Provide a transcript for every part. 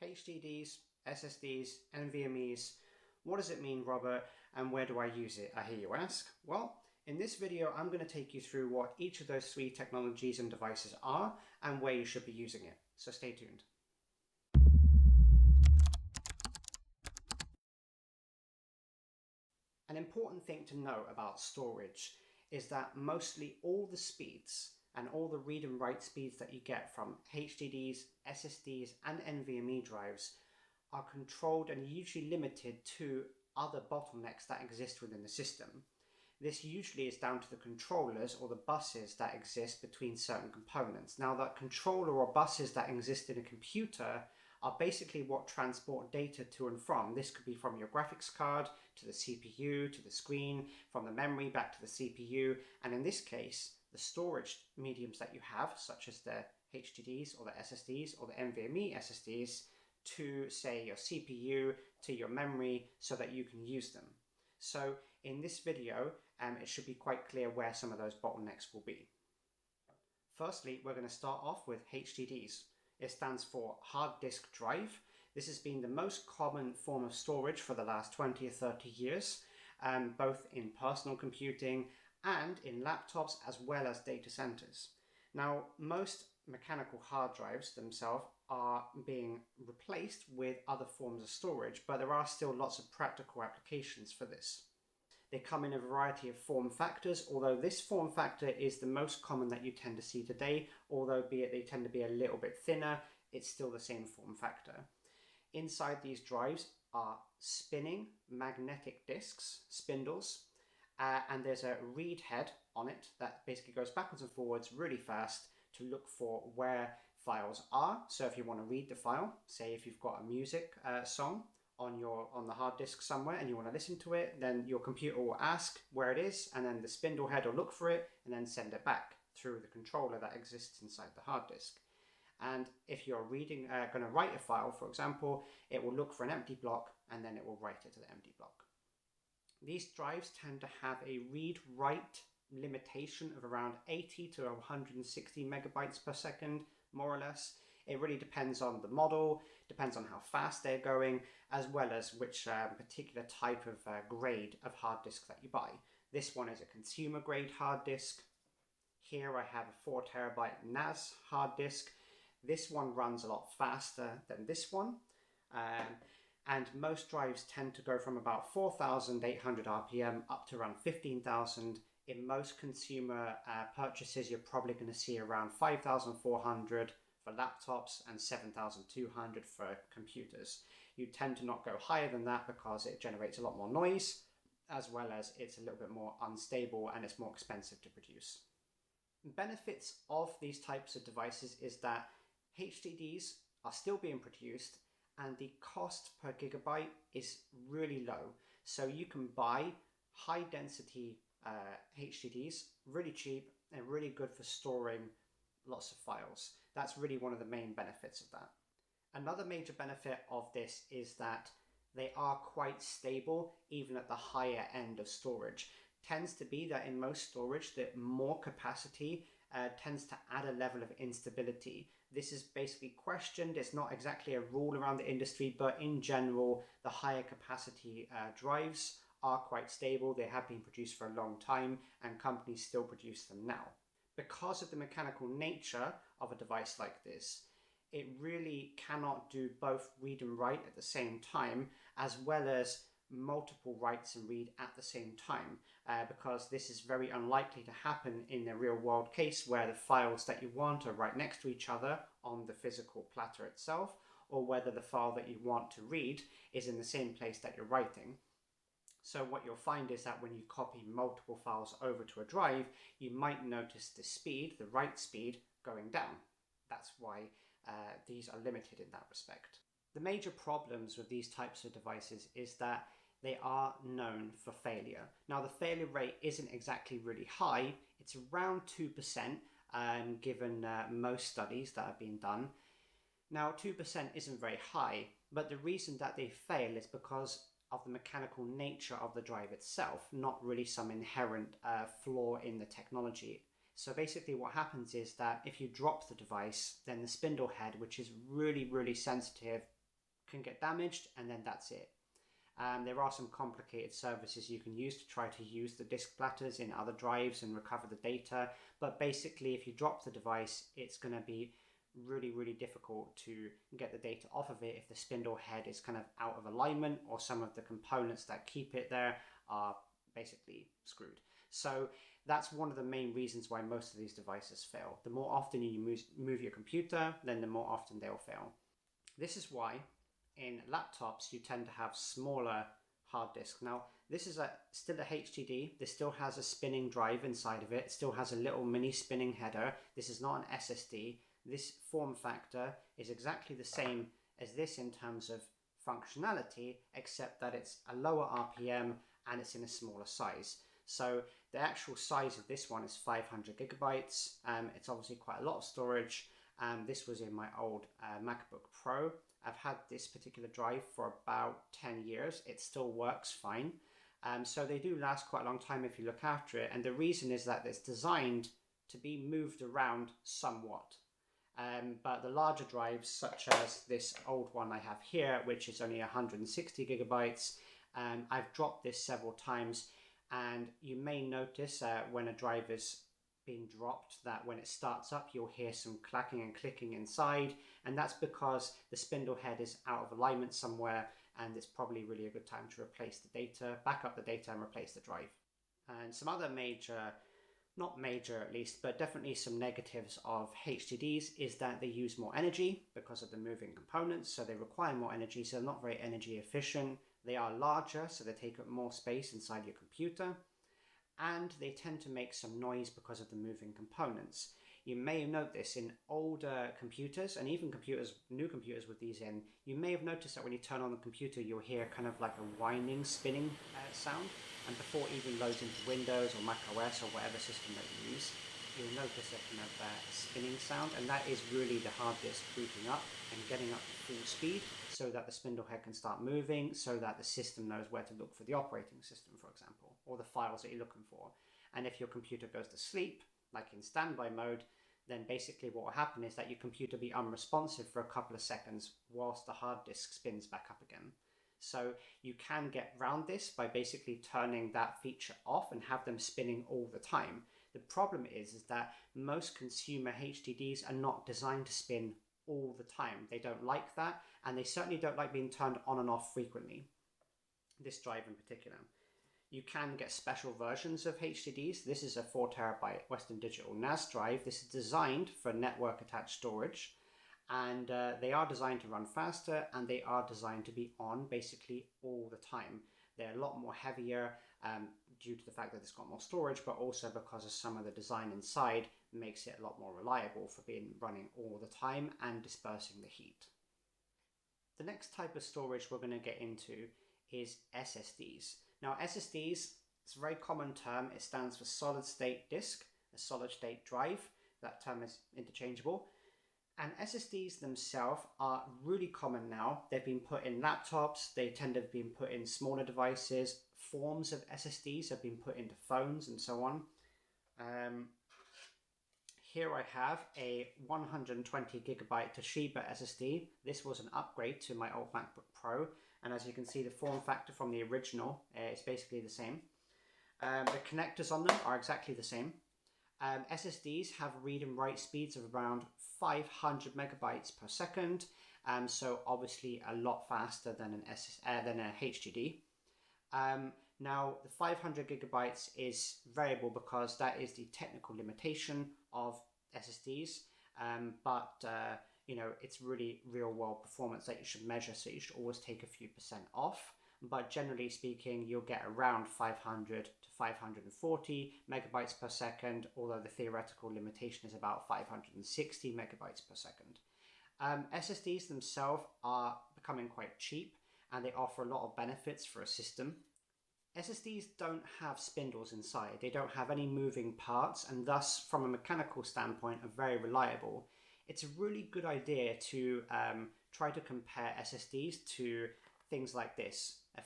HDDs, SSDs, NVMe's. What does it mean, Robert, and where do I use it, I hear you ask? Well, in this video, I'm going to take you through what each of those three technologies and devices are and where you should be using it. So stay tuned. An important thing to know about storage is that mostly all the speeds and all the read and write speeds that you get from HDDs, SSDs, and NVMe drives are controlled and usually limited to other bottlenecks that exist within the system. This usually is down to the controllers or the buses that exist between certain components. Now, that controller or buses that exist in a computer are basically what transport data to and from. This could be from your graphics card to the CPU, to the screen, from the memory back to the CPU, and in this case, the storage mediums that you have, such as the HDDs or the SSDs or the NVMe SSDs, to say your CPU, to your memory, so that you can use them. So in this video, it should be quite clear where some of those bottlenecks will be. Firstly, we're going to start off with HDDs. It stands for hard disk drive. This has been the most common form of storage for the last 20 or 30 years, both in personal computing and in laptops as well as data centers. Now, most mechanical hard drives themselves are being replaced with other forms of storage, but there are still lots of practical applications for this. They come in a variety of form factors, although this form factor is the most common that you tend to see today, although be it they tend to be a little bit thinner, it's still the same form factor. Inside these drives are spinning magnetic disks, spindles, and there's a read head on it that basically goes backwards and forwards really fast to look for where files are. So if you want to read the file, say if you've got a music song on the hard disk somewhere and you want to listen to it, then your computer will ask where it is, and then the spindle head will look for it and then send it back through the controller that exists inside the hard disk. And if you're going to write a file, for example, it will look for an empty block and then it will write it to the empty block. These drives tend to have a read-write limitation of around 80 to 160 megabytes per second, more or less. It really depends on the model, depends on how fast they're going, as well as which particular type of grade of hard disk that you buy. This one is a consumer grade hard disk. Here I have a 4 terabyte NAS hard disk. This one runs a lot faster than this one. And most drives tend to go from about 4,800 RPM up to around 15,000. In most consumer purchases, you're probably going to see around 5,400 for laptops and 7,200 for computers. You tend to not go higher than that because it generates a lot more noise, as well as it's a little bit more unstable and it's more expensive to produce. Benefits of these types of devices is that HDDs are still being produced and the cost per gigabyte is really low. So you can buy high density HDDs really cheap and really good for storing lots of files. That's really one of the main benefits of that. Another major benefit of this is that they are quite stable even at the higher end of storage. Tends to be that in most storage, that more capacity tends to add a level of instability. This is basically questioned. It's not exactly a rule around the industry, but in general, the higher capacity drives are quite stable. They have been produced for a long time and companies still produce them now. Because of the mechanical nature of a device like this, it really cannot do both read and write at the same time, as well as multiple writes and read at the same time, because this is very unlikely to happen in a real world case where the files that you want are right next to each other on the physical platter itself, or whether the file that you want to read is in the same place that you're writing. So what you'll find is that when you copy multiple files over to a drive, you might notice the speed, the write speed, going down. That's why these are limited in that respect. The major problems with these types of devices is that they are known for failure. Now, the failure rate isn't exactly really high. It's around 2%, given most studies that have been done. Now, 2% isn't very high, but the reason that they fail is because of the mechanical nature of the drive itself, not really some inherent flaw in the technology. So basically what happens is that if you drop the device, then the spindle head, which is really, really sensitive can get damaged, and then that's it. There are some complicated services you can use to try to use the disk platters in other drives and recover the data, but basically if you drop the device, it's going to be really difficult to get the data off of it if the spindle head is kind of out of alignment, or some of the components that keep it there are basically screwed. So that's one of the main reasons why most of these devices fail. The more often you move your computer, then the more often they'll fail. This is why in laptops you tend to have smaller hard disks. Now this is still a HDD. This still has a spinning drive inside of it. It still has a little mini spinning header. This is not an SSD. This form factor is exactly the same as this in terms of functionality, except that it's a lower RPM and it's in a smaller size. So the actual size of this one is 500 gigabytes. It's obviously quite a lot of storage. This was in my old MacBook Pro. I've had this particular drive for about 10 years. It still works fine. So they do last quite a long time if you look after it. And the reason is that it's designed to be moved around somewhat. But the larger drives, such as this old one I have here, which is only 160 gigabytes, I've dropped this several times, and you may notice when a drive is being dropped that when it starts up you'll hear some clacking and clicking inside, and that's because the spindle head is out of alignment somewhere, and it's probably really a good time to replace the data, back up the data and replace the drive. And some other not major at least, but definitely some negatives of HDDs is that they use more energy because of the moving components, so they require more energy, so they're not very energy efficient. They are larger, so they take up more space inside your computer, and they tend to make some noise because of the moving components. You may note this in older computers, and even new computers with these in, you may have noticed that when you turn on the computer you'll hear kind of like a whining, spinning sound, and before it even loads into Windows or Mac OS or whatever system that you use, you'll notice a kind of spinning sound, and that is really the hard disk booting up and getting up to full speed so that the spindle head can start moving, so that the system knows where to look for the operating system, for example, or the files that you're looking for. And if your computer goes to sleep, like in standby mode, then basically what will happen is that your computer will be unresponsive for a couple of seconds whilst the hard disk spins back up again. So you can get around this by basically turning that feature off and have them spinning all the time. The problem is that most consumer HDDs are not designed to spin all the time. They don't like that, and they certainly don't like being turned on and off frequently. This drive in particular. You can get special versions of HDDs. This is a 4TB Western Digital NAS drive. This is designed for network attached storage, and they are designed to run faster, and they are designed to be on basically all the time. They're a lot more heavier due to the fact that it's got more storage, but also because of some of the design inside makes it a lot more reliable for being running all the time and dispersing the heat. The next type of storage we're going to get into is SSDs. Now SSDs, it's a very common term. It stands for solid state disk, a solid state drive. That term is interchangeable. And SSDs themselves are really common now. They've been put in laptops. They tend to have been put in smaller devices. Forms of SSDs have been put into phones and so on. Here I have a 120 gigabyte Toshiba SSD. This was an upgrade to my old MacBook Pro. And as you can see, the form factor from the original is basically the same. The connectors on them are exactly the same. SSDs have read and write speeds of around 500 megabytes per second. So obviously a lot faster than a HDD. Now the 500 gigabytes is variable because that is the technical limitation of SSDs. You know, it's really real world performance that you should measure, so you should always take a few percent off. But generally speaking, you'll get around 500 to 540 megabytes per second, although the theoretical limitation is about 560 megabytes per second. SSDs themselves are becoming quite cheap, and they offer a lot of benefits for a system. SSDs don't have spindles inside. They don't have any moving parts, and thus, from a mechanical standpoint, are very reliable. It's a really good idea to try to compare SSDs to things like this. A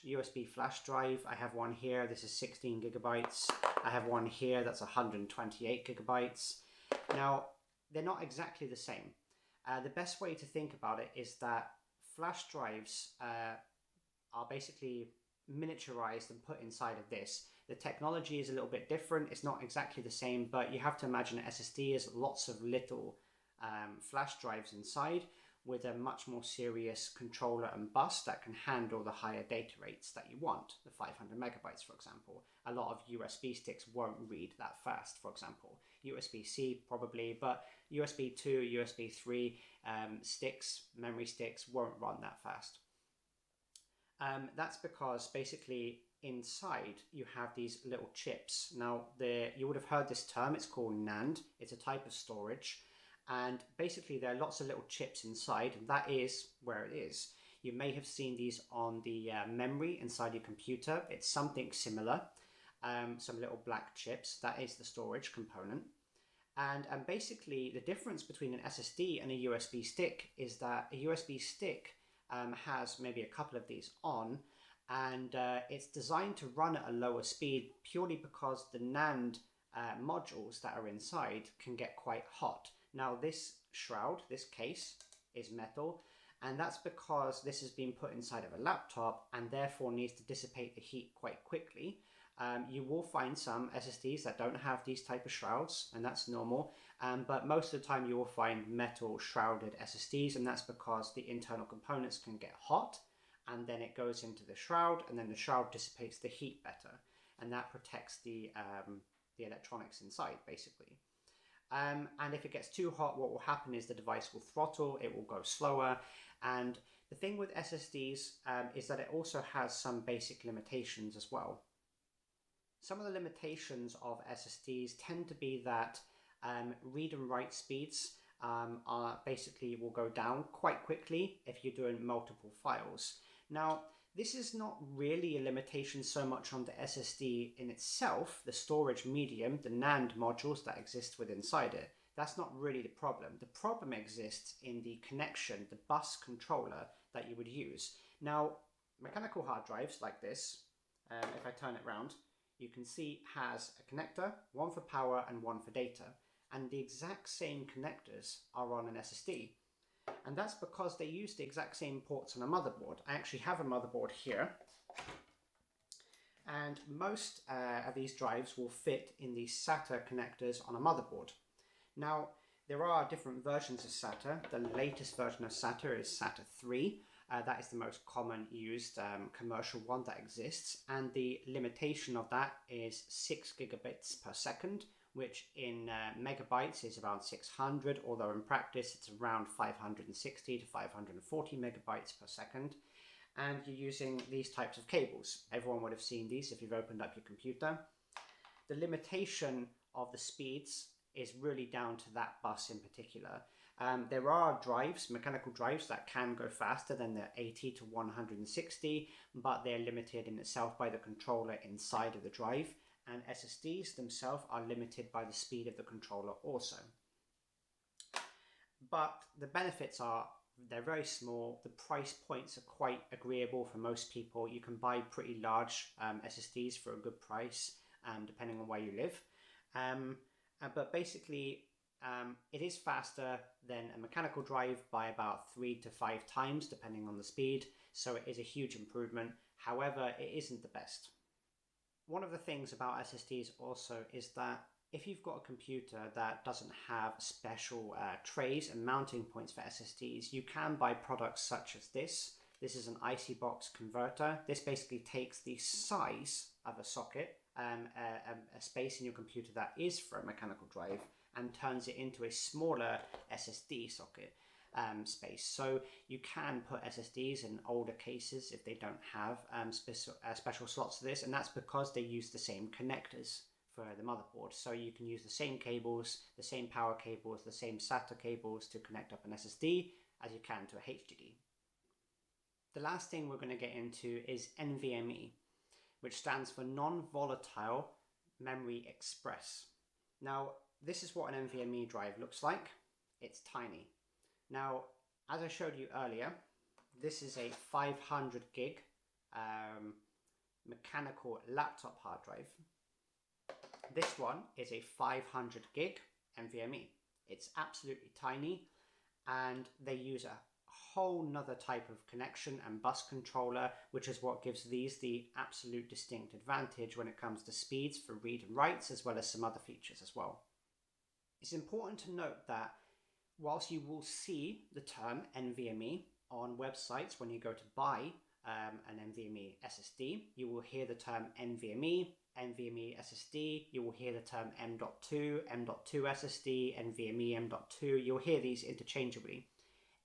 USB flash drive. I have one here. This is 16 gigabytes. I have one here that's 128 gigabytes. Now, they're not exactly the same. The best way to think about it is that flash drives are basically miniaturized and put inside of this. The technology is a little bit different. It's not exactly the same, but you have to imagine an SSD is lots of little flash drives inside with a much more serious controller and bus that can handle the higher data rates that you want, the 500 megabytes, for example. A lot of USB sticks won't read that fast, for example. USB-C probably, but USB 2, USB 3 sticks, memory sticks won't run that fast. That's because basically inside you have these little chips. Now, you would have heard this term, it's called NAND. It's a type of storage. And basically there are lots of little chips inside, and that is where it is. You may have seen these on the memory inside your computer. It's something similar, some little black chips. That is the storage component. And basically the difference between an SSD and a USB stick is that a USB stick has maybe a couple of these on, and it's designed to run at a lower speed purely because the NAND modules that are inside can get quite hot. Now this shroud, this case, is metal, and that's because this has been put inside of a laptop and therefore needs to dissipate the heat quite quickly. You will find some SSDs that don't have these type of shrouds, and that's normal, but most of the time you will find metal shrouded SSDs, and that's because the internal components can get hot, and then it goes into the shroud, and then the shroud dissipates the heat better, and that protects the electronics inside, basically. And if it gets too hot, what will happen is the device will throttle, it will go slower. And the thing with SSDs is that it also has some basic limitations as well. Some of the limitations of SSDs tend to be that read and write speeds are basically will go down quite quickly if you're doing multiple files. Now, this is not really a limitation so much on the SSD in itself, the storage medium, the NAND modules that exist within inside it. That's not really the problem. The problem exists in the connection, the bus controller that you would use. Now, mechanical hard drives like this, if I turn it around, you can see has a connector, one for power and one for data. And the exact same connectors are on an SSD. And that's because they use the exact same ports on a motherboard. I actually have a motherboard here. And most of these drives will fit in the SATA connectors on a motherboard. Now, there are different versions of SATA. The latest version of SATA is SATA 3. That is the most common used commercial one that exists. And the limitation of that is 6 gigabits per second, which in megabytes is around 600, although in practice it's around 560 to 540 megabytes per second. And you're using these types of cables. Everyone would have seen these if you've opened up your computer. The limitation of the speeds is really down to that bus in particular. There are drives, mechanical drives, that can go faster than the 80 to 160, but they're limited in itself by the controller inside of the drive. And SSDs themselves are limited by the speed of the controller also. But the benefits are, they're very small. The price points are quite agreeable for most people. You can buy pretty large SSDs for a good price, depending on where you live. But basically, it is faster than a mechanical drive by about 3 to 5 times, depending on the speed. So it is a huge improvement. However, it isn't the best. One of the things about SSDs also is that if you've got a computer that doesn't have special trays and mounting points for SSDs, you can buy products such as this. This is an IC box converter. This basically takes the size of a socket, a space in your computer that is for a mechanical drive, and turns it into a smaller SSD socket space. So you can put SSDs in older cases if they don't have special slots for this, and that's because they use the same connectors for the motherboard. So you can use the same cables, the same power cables, the same SATA cables to connect up an SSD as you can to a HDD. The last thing we're going to get into is NVMe, which stands for Non-Volatile Memory Express. Now, this is what an NVMe drive looks like. It's tiny. Now, as I showed you earlier, this is a 500 gig mechanical laptop hard drive. This one is a 500 gig NVMe. It's absolutely tiny, and they use a whole nother type of connection and bus controller, which is what gives these the absolute distinct advantage when it comes to speeds for read and writes, as well as some other features as well. It's important to note that whilst you will see the term NVMe on websites when you go to buy an NVMe SSD, you will hear the term NVMe, NVMe SSD, you will hear the term M.2, M.2 SSD, NVMe M.2, you'll hear these interchangeably.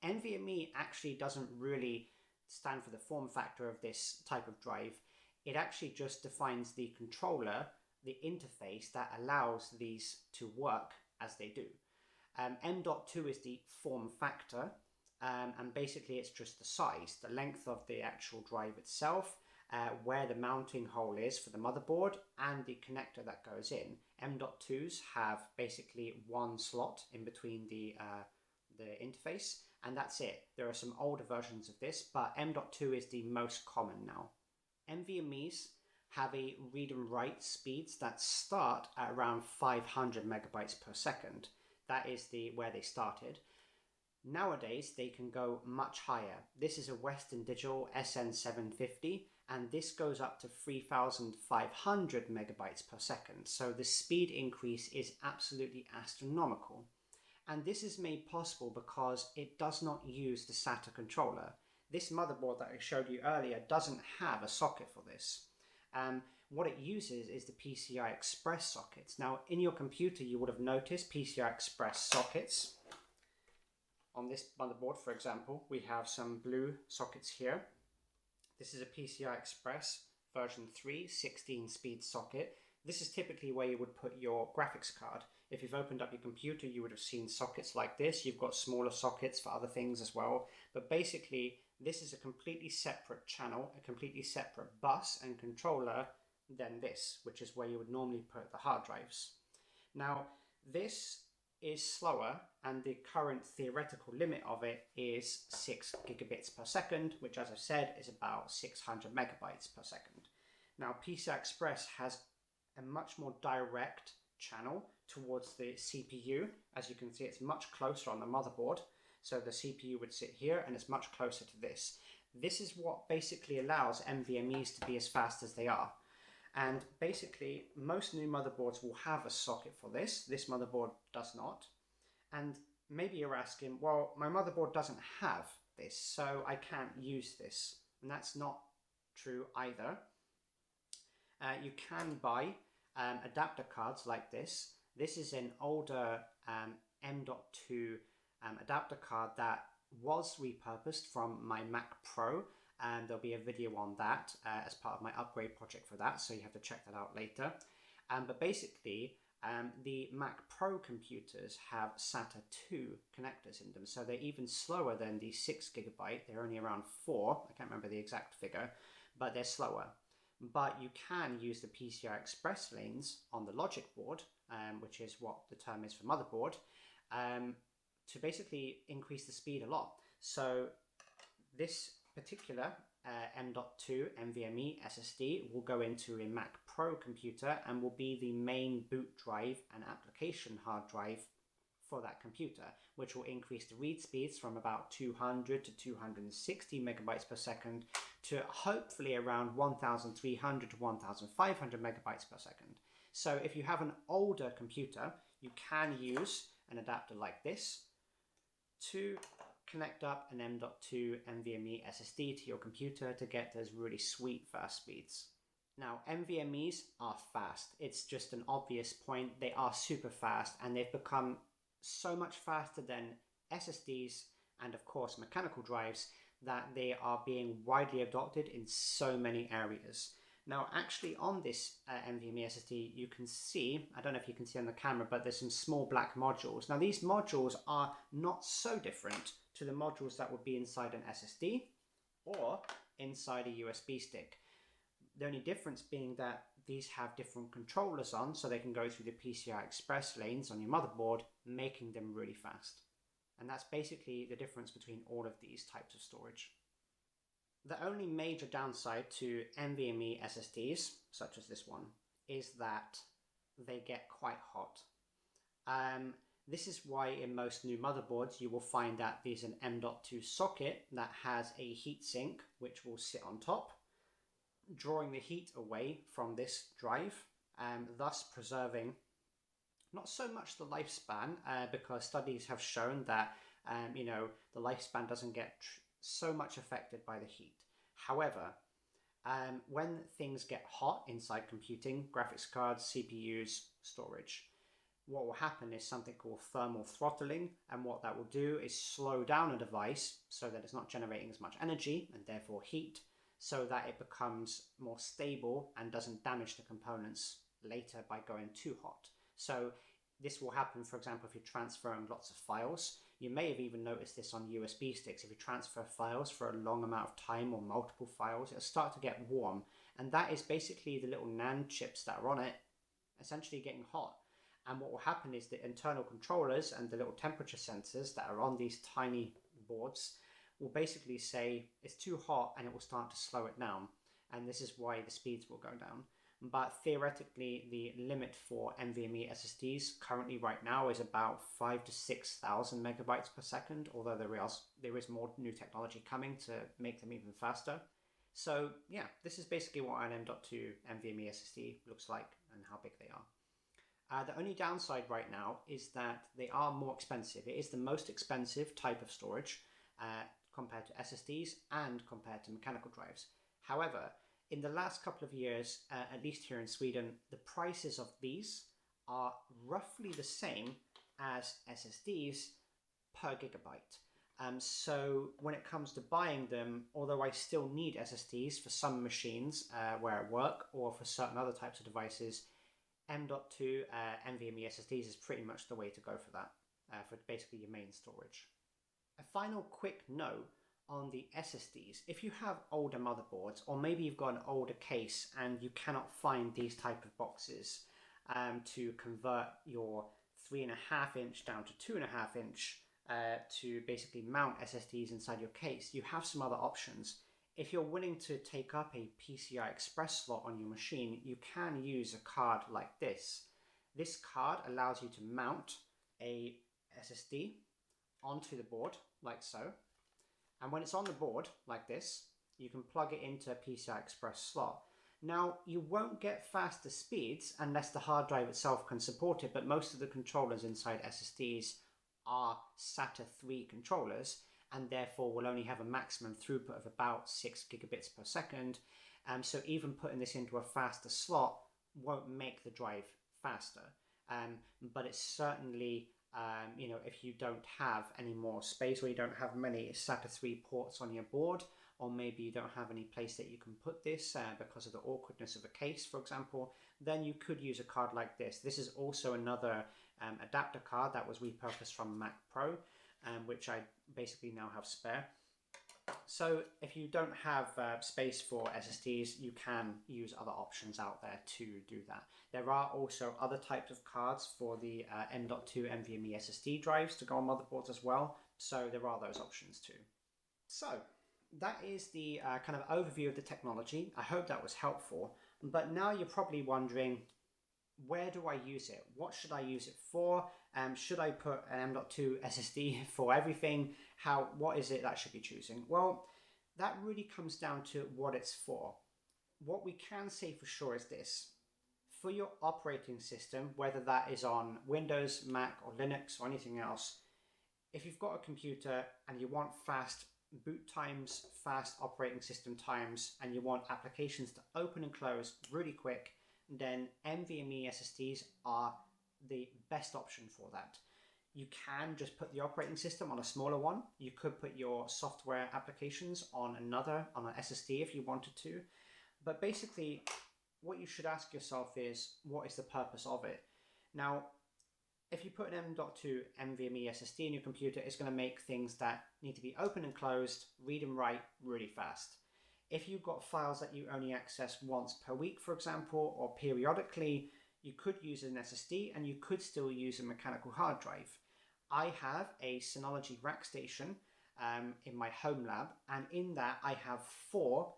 NVMe actually doesn't really stand for the form factor of this type of drive. It actually just defines the controller, the interface that allows these to work as they do. M.2 is the form factor, and basically it's just the size, the length of the actual drive itself, where the mounting hole is for the motherboard, and the connector that goes in. M.2s have basically one slot in between the interface, and that's it. There are some older versions of this, but M.2 is the most common now. NVMe's have a read and write speeds that start at around 500 megabytes per second. That is where they started. Nowadays, they can go much higher. This is a Western Digital SN750, and this goes up to 3,500 megabytes per second. So the speed increase is absolutely astronomical. And this is made possible because it does not use the SATA controller. This motherboard that I showed you earlier doesn't have a socket for this. What it uses is the Pci Express Sockets. Now, in your computer, you would have noticed Pci Express Sockets. On this motherboard, for example, we have some blue sockets here. This is a PCI Express version 3 16-speed socket. This is typically where you would put your graphics card. If you've opened up your computer, you would have seen sockets like this. You've got smaller sockets for other things as well. But basically, this is a completely separate channel, a completely separate bus and controller than this, which is where you would normally put the hard drives. Now, this is slower, and the current theoretical limit of it is 6 gigabits per second, which, as I said, is about 600 megabytes per second. Now, PCI Express has a much more direct channel towards the CPU. As you can see, it's much closer on the motherboard. So the CPU would sit here, and it's much closer to this. This is what basically allows NVMe's to be as fast as they are. And basically, most new motherboards will have a socket for this. This motherboard does not. And maybe you're asking, well, my motherboard doesn't have this, so I can't use this. And that's not true either. You can buy adapter cards like this. This is an older M.2 adapter card that was repurposed from my Mac Pro, and there'll be a video on that as part of my upgrade project for that, so you have to check that out later. But basically, the Mac Pro computers have SATA 2 connectors in them, so they're even slower than the 6 gigabyte. They're only around 4, I can't remember the exact figure, but they're slower. But you can use the PCI Express lanes on the logic board, which is what the term is for motherboard, to basically increase the speed a lot. So this particular M.2 NVMe SSD will go into a Mac Pro computer and will be the main boot drive and application hard drive for that computer, which will increase the read speeds from about 200 to 260 megabytes per second to hopefully around 1300 to 1500 megabytes per second. So if you have an older computer, you can use an adapter like this to connect up an M.2 NVMe SSD to your computer to get those really sweet fast speeds. Now, NVMe's are fast. It's just an obvious point. They are super fast, and they've become so much faster than SSDs and, of course, mechanical drives that they are being widely adopted in so many areas. Now, actually, on this NVMe SSD, you can see, I don't know if you can see on the camera, but there's some small black modules. Now, these modules are not so different to the modules that would be inside an SSD or inside a USB stick. The only difference being that these have different controllers on, so they can go through the PCI Express lanes on your motherboard, making them really fast. And that's basically the difference between all of these types of storage. The only major downside to NVMe SSDs, such as this one, is that they get quite hot. This is why in most new motherboards you will find that there's an M.2 socket that has a heatsink which will sit on top, drawing the heat away from this drive, thus preserving not so much the lifespan, because studies have shown that the lifespan doesn't get so much affected by the heat. However, when things get hot inside computing, graphics cards, CPUs, storage, what will happen is something called thermal throttling, and what that will do is slow down a device so that it's not generating as much energy and therefore heat, so that it becomes more stable and doesn't damage the components later by going too hot. So this will happen, for example, if you're transferring lots of files. You may have even noticed this on USB sticks. If you transfer files for a long amount of time or multiple files, it'll start to get warm. And that is basically the little NAND chips that are on it essentially getting hot. And what will happen is the internal controllers and the little temperature sensors that are on these tiny boards will basically say it's too hot, and it will start to slow it down. And this is why the speeds will go down. But theoretically, the limit for NVMe SSDs currently right now is about 5,000 to 6,000 megabytes per second, although there is more new technology coming to make them even faster. So yeah, this is basically what an M.2 NVMe SSD looks like and how big they are. The only downside right now is that they are more expensive. It is the most expensive type of storage compared to SSDs and compared to mechanical drives. However, in the last couple of years, at least here in Sweden, the prices of these are roughly the same as SSDs per gigabyte. So when it comes to buying them, although I still need SSDs for some machines where I work or for certain other types of devices, M.2 NVMe SSDs is pretty much the way to go for that, for basically your main storage. A final quick note on the SSDs. If you have older motherboards, or maybe you've got an older case and you cannot find these type of boxes to convert your 3.5 inch down to 2.5 inch to basically mount SSDs inside your case, you have some other options. If you're willing to take up a PCI Express slot on your machine, you can use a card like this. This card allows you to mount a SSD onto the board like so. And when it's on the board like this, you can plug it into a PCI Express slot. Now, you won't get faster speeds unless the hard drive itself can support it, but most of the controllers inside SSDs are SATA 3 controllers, and therefore will only have a maximum throughput of about 6 gigabits per second. So even putting this into a faster slot won't make the drive faster. But it's certainly, if you don't have any more space, or you don't have many SATA 3 ports on your board, or maybe you don't have any place that you can put this because of the awkwardness of a case, for example, then you could use a card like this. This is also another adapter card that was repurposed from Mac Pro, which I basically now have spare. So if you don't have space for SSDs, you can use other options out there to do that. There are also other types of cards for the M.2 NVMe SSD drives to go on motherboards as well. So there are those options too. So that is the kind of overview of the technology. I hope that was helpful. But now you're probably wondering, where do I use it? What should I use it for? Should I put an M.2 SSD for everything? What is it that I should be choosing? Well, that really comes down to what it's for. What we can say for sure is this. For your operating system, whether that is on Windows, Mac, or Linux, or anything else, if you've got a computer and you want fast boot times, fast operating system times, and you want applications to open and close really quick, then NVMe SSDs are the best option for that. You can just put the operating system on a smaller one. You could put your software applications on an SSD if you wanted to. But basically, what you should ask yourself is, what is the purpose of it? Now, if you put an M.2 NVMe SSD in your computer, it's going to make things that need to be open and closed, read and write really fast. If you've got files that you only access once per week, for example, or periodically, you could use an SSD and you could still use a mechanical hard drive. I have a Synology rack station in my home lab, and in that I have four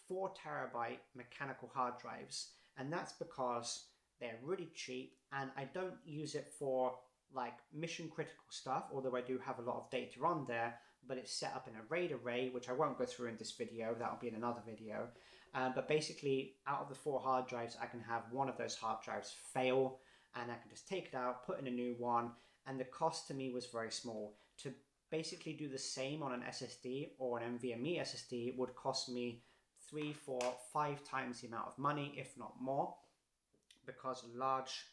4 terabyte mechanical hard drives, and that's because they're really cheap and I don't use it for like mission critical stuff, although I do have a lot of data on there, but it's set up in a RAID array, which I won't go through in this video, that'll be in another video. But basically, out of the 4 hard drives, I can have one of those hard drives fail, and I can just take it out, put in a new one, and the cost to me was very small. To basically do the same on an SSD or an NVMe SSD would cost me 3, 4, 5 times the amount of money, if not more, because large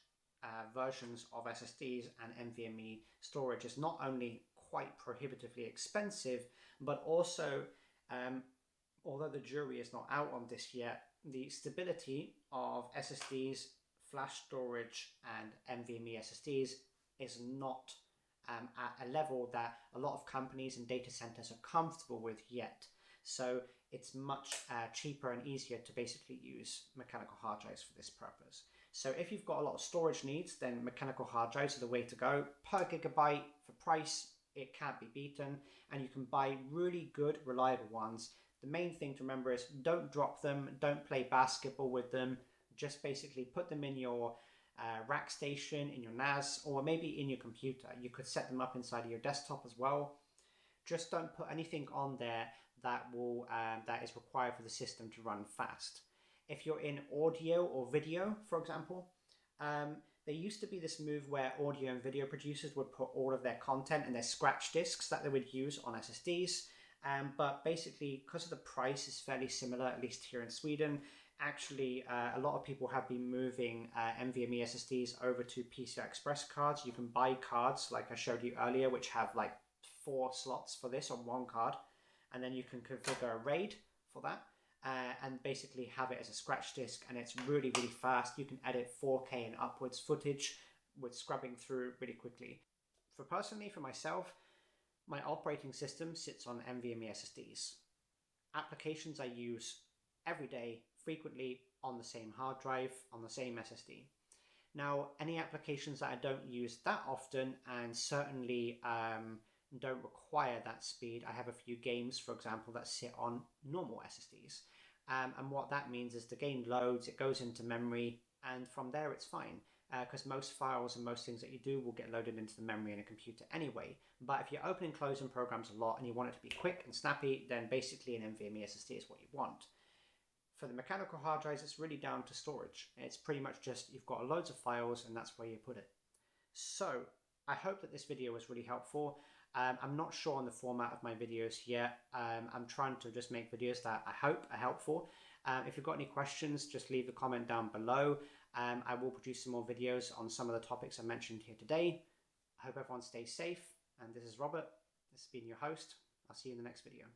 versions of SSDs and NVMe storage is not only quite prohibitively expensive, but also, although the jury is not out on this yet, the stability of SSDs, flash storage, and NVMe SSDs is not at a level that a lot of companies and data centers are comfortable with yet. So it's much cheaper and easier to basically use mechanical hard drives for this purpose. So if you've got a lot of storage needs, then mechanical hard drives are the way to go. Per gigabyte for price, it can't be beaten, and you can buy really good, reliable ones. The main thing to remember is don't drop them, don't play basketball with them, just basically put them in your rack station, in your NAS, or maybe in your computer. You could set them up inside of your desktop as well. Just don't put anything on there that is required for the system to run fast. If you're in audio or video, for example, there used to be this move where audio and video producers would put all of their content in their scratch disks that they would use on SSDs. But basically, because of the price is fairly similar, at least here in Sweden, actually a lot of people have been moving NVMe SSDs over to PCI Express cards. You can buy cards like I showed you earlier, which have like 4 slots for this on one card, and then you can configure a RAID for that and basically have it as a scratch disk, and it's really, really fast. You can edit 4K and upwards footage with scrubbing through really quickly. For myself, my operating system sits on NVMe SSDs. Applications I use every day, frequently, on the same hard drive, on the same SSD. Now, any applications that I don't use that often and certainly don't require that speed, I have a few games, for example, that sit on normal SSDs. And what that means is the game loads, it goes into memory, and from there it's fine. Because most files and most things that you do will get loaded into the memory in a computer anyway. But if you're opening and closing programs a lot and you want it to be quick and snappy, then basically an NVMe SSD is what you want. For the mechanical hard drives, it's really down to storage. It's pretty much just you've got loads of files and that's where you put it. So I hope that this video was really helpful. I'm not sure on the format of my videos yet. I'm trying to just make videos that I hope are helpful. If you've got any questions, just leave a comment down below. I will produce some more videos on some of the topics I mentioned here today. I hope everyone stays safe, and this is Robert. This has been your host. I'll see you in the next video.